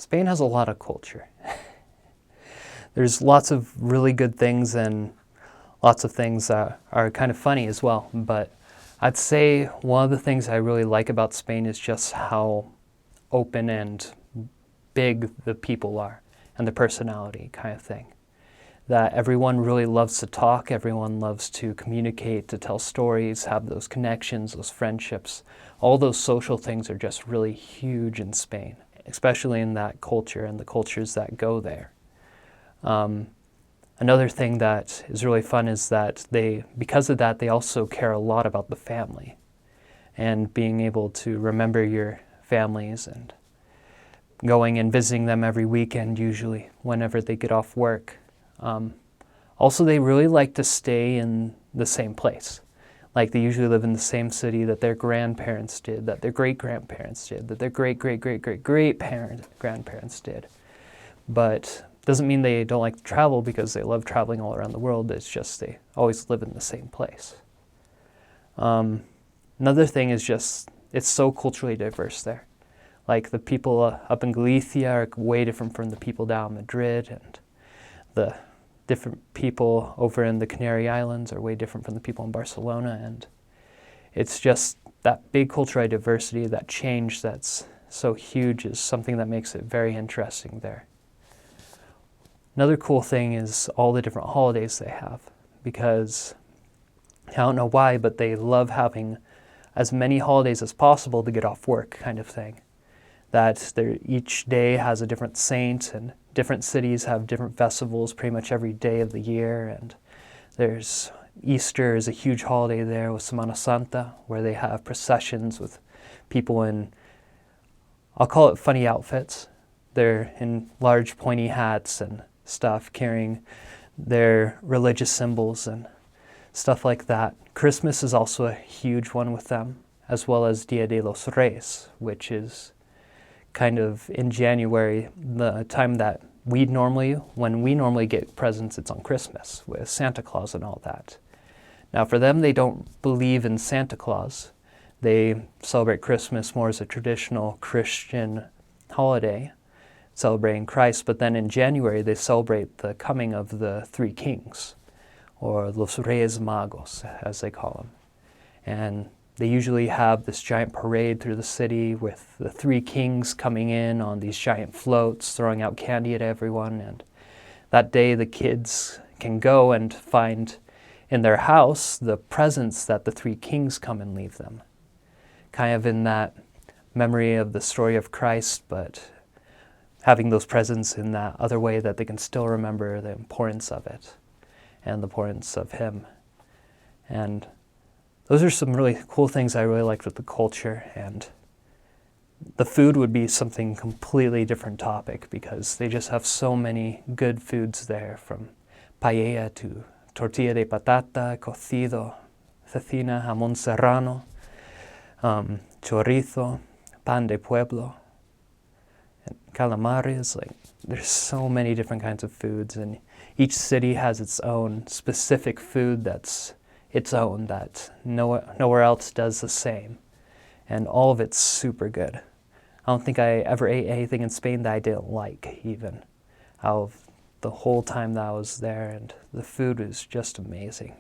Spain has a lot of culture. There's lots of really good things and lots of things that are kind of funny as well. But I'd say one of the things I really like about Spain is just how open and big the people are and the personality kind of thing. That everyone really loves to talk, everyone loves to communicate, to tell stories, have those connections, those friendships. All those social things are just really huge in Spain, especially in that culture and the cultures that go there. Another thing that is really fun is that because of that, they also care a lot about the family and being able to remember your families and going and visiting them every weekend, usually, whenever they get off work. Also, they really like to stay in the same place. Like they usually live in the same city that their grandparents did, that their great-grandparents did, that their great-great-great-great-great-grandparents did. But doesn't mean they don't like to travel because they love traveling all around the world. It's just they always live in the same place. Another thing is just it's so culturally diverse there. Like the people up in Galicia are way different from the people down in Madrid, and the different people over in the Canary Islands are way different from the people in Barcelona, and it's just that big cultural diversity, that change that's so huge is something that makes it very interesting there. Another cool thing is all the different holidays they have, because I don't know why, but they love having as many holidays as possible to get off work kind of thing. That each day has a different saint, and different cities have different festivals pretty much every day of the year. And there's Easter is a huge holiday there with Semana Santa, where they have processions with people in, I'll call it funny outfits. They're in large pointy hats and stuff, carrying their religious symbols and stuff like that. Christmas is also a huge one with them, as well as Dia de los Reyes, which is kind of in January, the time that when we normally get presents, it's on Christmas with Santa Claus and all that. Now for them, they don't believe in Santa Claus. They celebrate Christmas more as a traditional Christian holiday, celebrating Christ, but then in January they celebrate the coming of the Three Kings, or Los Reyes Magos, as they call them. And they usually have this giant parade through the city with the Three Kings coming in on these giant floats, throwing out candy at everyone. And that day the kids can go and find in their house the presents that the Three Kings come and leave them. Kind of in that memory of the story of Christ, but having those presents in that other way that they can still remember the importance of it and the importance of Him. And those are some really cool things I really liked with the culture, and the food would be something completely different topic because they just have so many good foods there, from paella to tortilla de patata, cocido, cecina, jamón serrano, chorizo, pan de pueblo, and calamares. Like, there's so many different kinds of foods, and each city has its own specific food that's its own, that nowhere else does the same. And all of it's super good. I don't think I ever ate anything in Spain that I didn't like, even, out of the whole time that I was there, and the food was just amazing.